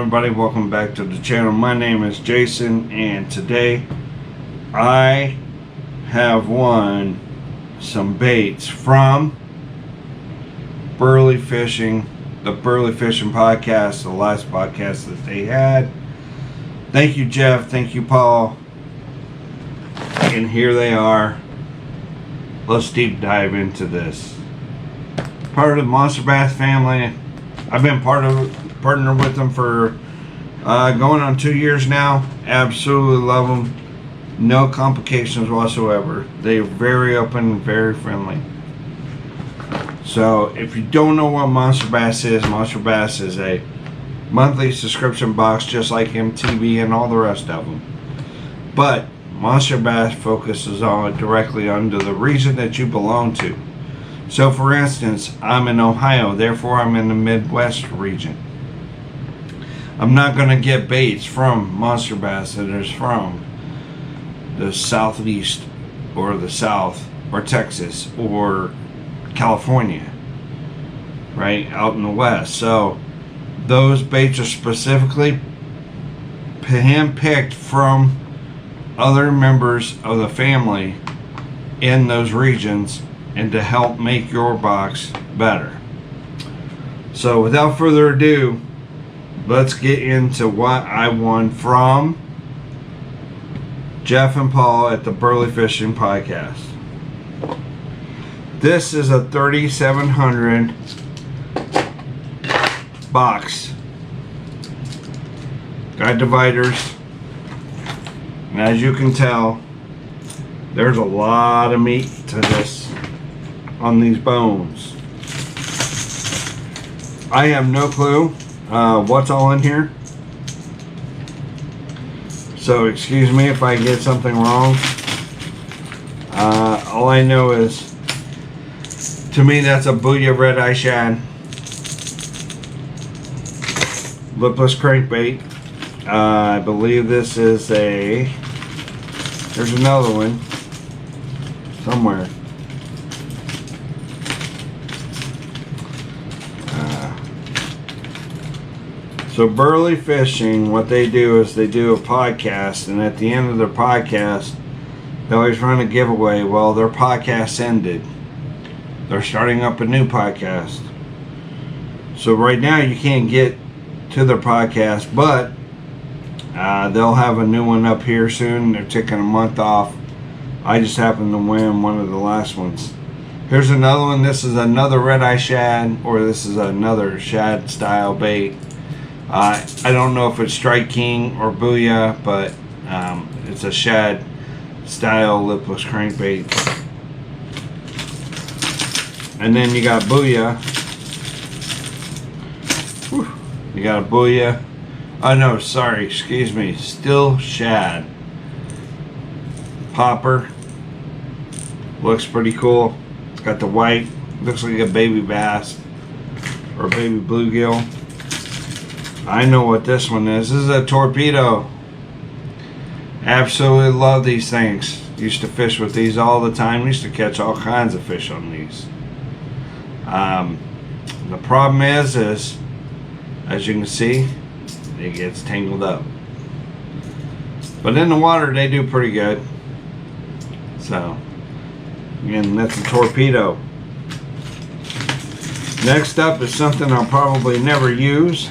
everybody, welcome back to the channel. My name is Jason, and today I have won some baits from Burly Fishing, the Burly Fishing Podcast, the last podcast that they had. Thank you, Jeff. Thank you, Paul. And here they are. Let's deep dive into this. Part of the Monster Bass family. I've been partner with them for going on 2 years now. Absolutely love them. No complications whatsoever. They're very open, very friendly. So if you don't know what Monster Bass is a monthly subscription box just like MTV and all the rest of them. But Monster Bass focuses on directly under the region that you belong to. So for instance, I'm in Ohio, therefore I'm in the Midwest region. I'm not going to get baits from Monster Bass that is from the Southeast or the South or Texas or California, right, out in the West. So those baits are specifically hand-picked from other members of the family in those regions and to help make your box better. So without further ado, let's get into what I won from Jeff and Paul at the Burly Fishing Podcast. This is a 3700 box. Got dividers. And as you can tell, there's a lot of meat to this on these bones. I have no clue what's all in here. So excuse me if I get something wrong. All I know is, to me, that's a Booyah red eye shad. Lipless crankbait. I believe this is a, there's another one somewhere. So Burly Fishing, what they do is they do a podcast, and at the end of their podcast, they always run a giveaway. Well, their podcast ended. They're starting up a new podcast. So right now you can't get to their podcast, but they'll have a new one up here soon. They're taking a month off. I just happened to win one of the last ones. Here's another one. This is another red eye shad, or this is another shad style bait. I don't know if it's Strike King or Booyah, but it's a shad style lipless crankbait. And then you got Booyah. Whew. You got a Booyah. Oh no, sorry, excuse me. Still shad. Popper. Looks pretty cool. It's got the white. Looks like a baby bass or a baby bluegill. I know what this one is. This is a torpedo. Absolutely love these things. Used to fish with these all the time. Used to catch all kinds of fish on these. The problem is, as you can see, it gets tangled up. But in the water, they do pretty good. So, again, that's a torpedo. Next up is something I'll probably never use.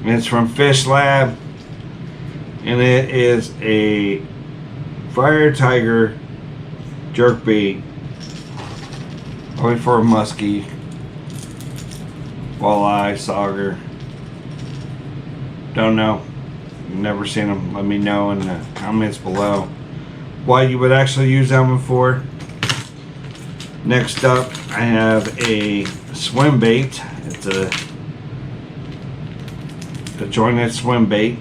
It's from Fish Lab, and it is a Fire Tiger jerkbait, only for a muskie, walleye, sauger. Don't know. Never seen them. Let me know in the comments below what you would actually use them for. Next up, I have a swim bait. It's a jointed swim bait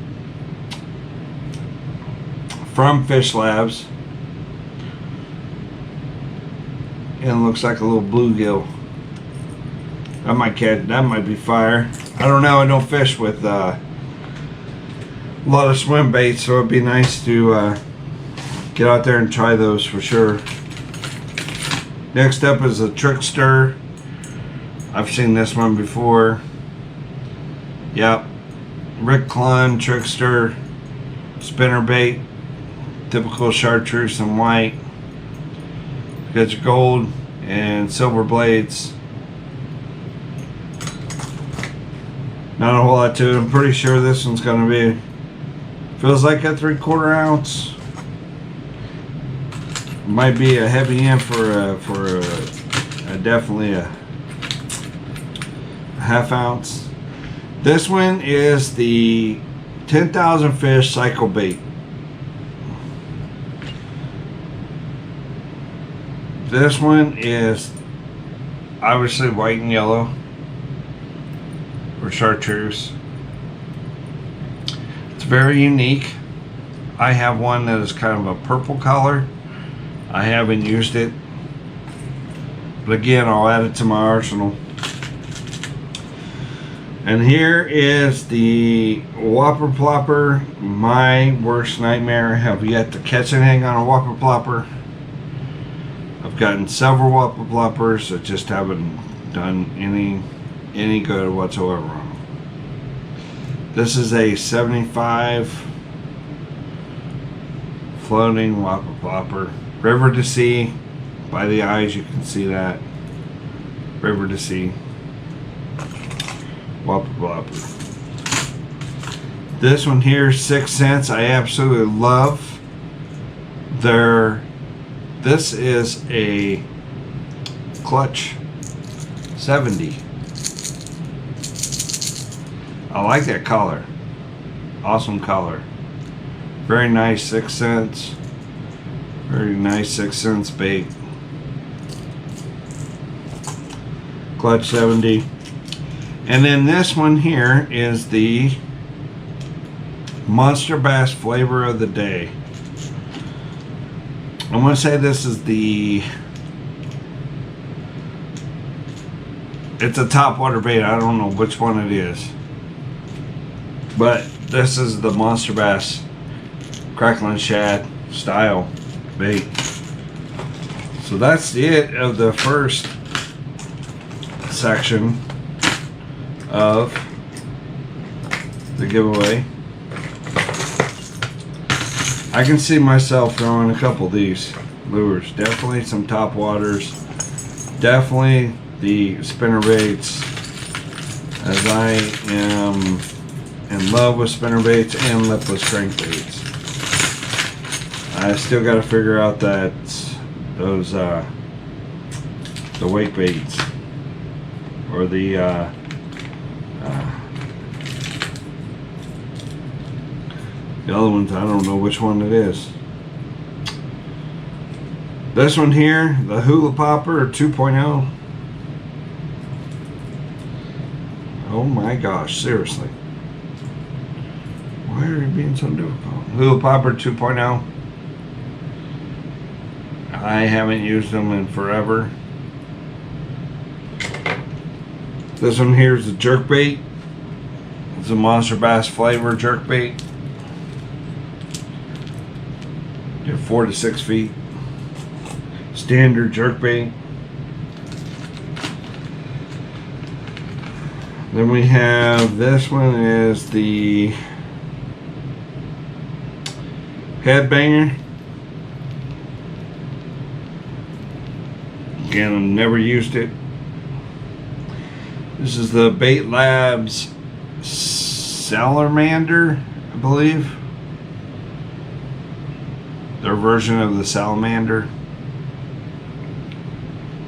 from Fish Labs, and it looks like a little bluegill. That might be fire. I don't know. I don't fish with a lot of swim baits, so it'd be nice to get out there and try those for sure. Next up is a Trickster I've seen this one before. Yep. Rick Clun, Trickster, spinnerbait, typical chartreuse and white. Got your gold and silver blades. Not a whole lot to it. I'm pretty sure this one's going to be, feels like a 3/4 ounce. Might be a heavy end for a definitely a half ounce. This one is the 10,000 fish cycle bait. This one is obviously white and yellow or chartreuse. It's very unique. I have one that is kind of a purple color. I haven't used it, but again, I'll add it to my arsenal. And here is the Whopper Plopper. My worst nightmare. I have yet to catch anything on a Whopper Plopper. I've gotten several Whopper Ploppers that just haven't done any good whatsoever on them. This is a 75 floating Whopper Plopper. River to sea. By the eyes you can see that. River to sea. Whopper Plopper. This one here, 6 cents. I absolutely love their. This is a clutch 70. I like that color. Awesome color. Very nice 6 cents. Very nice 6 cents bait. Clutch 70. And then this one here is the Monster Bass Flavor of the Day. I'm going to say this is the, it's a topwater bait. I don't know which one it is, but this is the Monster Bass Crackling Shad style bait. So that's it of the first section of the giveaway. I can see myself throwing a couple of these lures. Definitely some top waters. Definitely the spinner baits, as I am in love with spinner baits and lipless crankbaits. I still got to figure out that those the wake baits or the other ones. I don't know which one it is. This one here, the Hula Popper 2.0. Oh my gosh, seriously. Why are you being so difficult? Hula Popper 2.0. I haven't used them in forever. This one here is the jerkbait. It's a Monster Bass Flavor jerkbait. They're 4 to 6 feet. Standard jerkbait. Then we have, this one is the Headbanger. Again, I've never used it. This is the Bait Labs Salamander, I believe. Their version of the Salamander.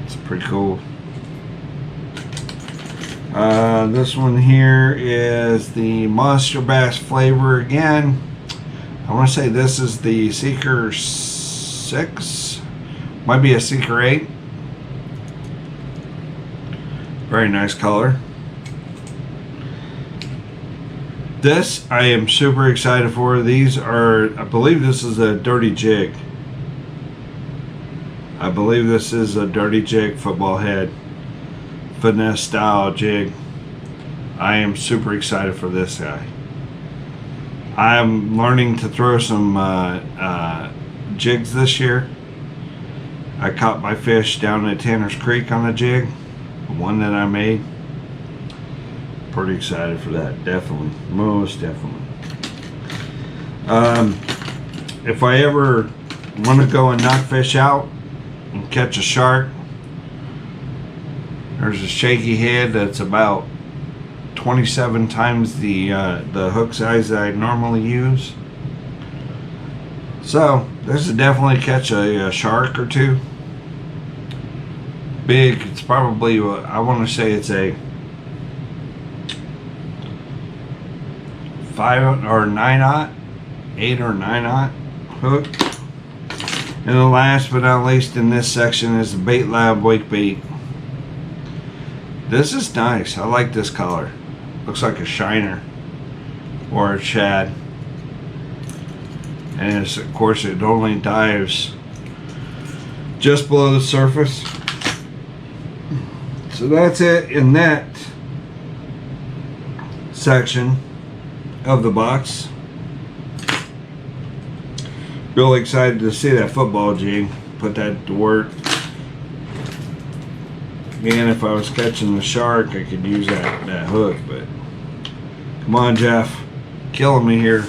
It's pretty cool. This one here is the Monster Bass Flavor again. I want to say this is the Seeker 6. Might be a Seeker 8. Very nice color. This I am super excited for. These are, I believe this is a Dirty Jig. I believe this is a Dirty Jig football head. Finesse style jig. I am super excited for this guy. I'm learning to throw some jigs this year. I caught my fish down at Tanner's Creek on a jig. the one that I made. Pretty excited for that, definitely, most definitely. If I ever want to go and knock fish out and catch a shark, there's a shaky head that's about 27 times the hook size that I normally use. So this would definitely catch a shark or two. Big, it's probably, I want to say it's a 5 or 9/0, 8 or 9/0 hook. And the last but not least in this section is the Bait Lab Wake Bait. This is nice. I like this color. Looks like a shiner or a shad. And it's, of course, it only dives just below the surface. So that's it in that section of the box. Really excited to see that football jig. Put that to work. Again, if I was catching the shark, I could use that hook, but come on, Jeff, killing me here.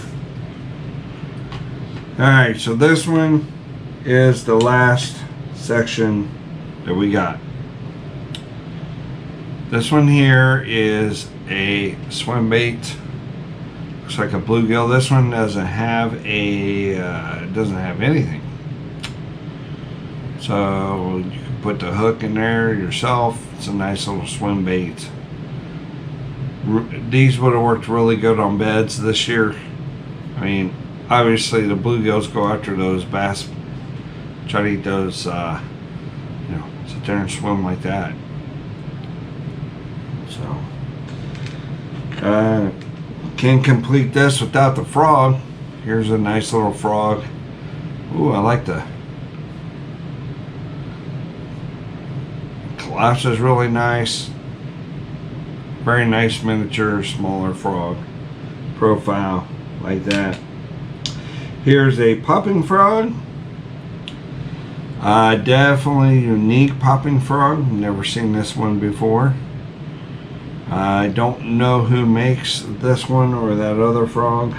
Alright, so this one is the last section that we got. This one here is a swim bait. Looks like a bluegill. This one doesn't have anything. So you can put the hook in there yourself. It's a nice little swim bait. These would have worked really good on beds this year. I mean, obviously the bluegills go after those bass, try to eat those, sit there and swim like that. So, can't complete this without the frog. Here's a nice little frog. Ooh, I like the collapse is really nice. Very nice miniature, smaller frog profile like that. Here's a popping frog. Definitely unique popping frog. Never seen this one before. I don't know who makes this one or that other frog.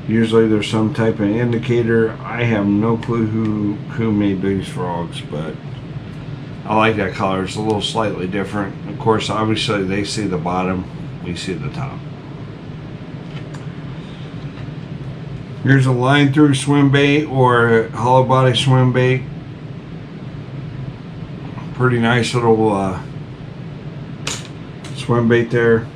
Usually there's some type of indicator. I have no clue who made these frogs, but I like that color. It's a little slightly different. Of course, obviously they see the bottom, we see the top. Here's a line through swim bait or hollow body swim bait. Pretty nice little swim bait there.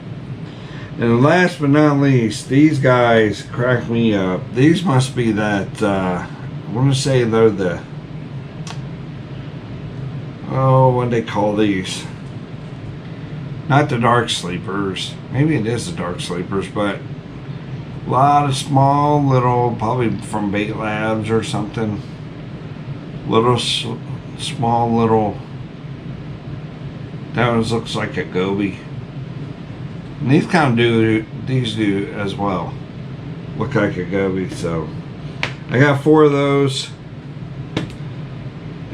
And last but not least, these guys crack me up. These must be that, I want to say they're the, what do they call these? Not the dark sleepers. Maybe it is the dark sleepers, but a lot of small little, probably from Bait Labs or something. Little, small little, that one looks like a goby. And these kind of do as well. Look like a goby. So I got 4 of those.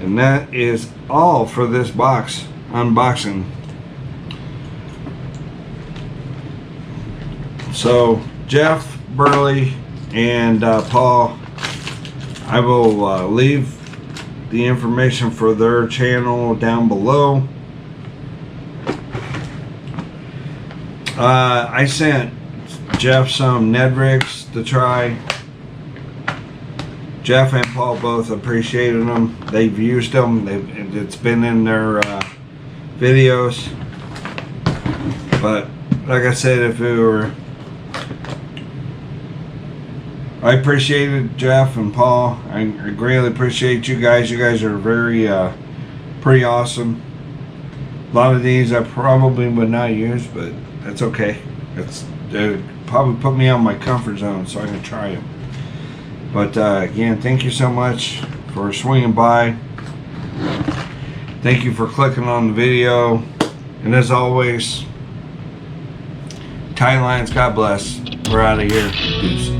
And that is all for this box unboxing. So Jeff, Burly, and Paul, I will leave the information for their channel down below. I sent Jeff some Ned rigs to try. Jeff and Paul both appreciated them. They've used them. It's been in their videos. But like I said, if it were, I appreciated Jeff and Paul. I greatly appreciate you guys. You guys are very pretty awesome. A lot of these I probably would not use, but that's okay. It probably put me out of my comfort zone, so I can try them. But again, thank you so much for swinging by. Thank you for clicking on the video. And as always, tight lines, God bless. We're out of here. Peace.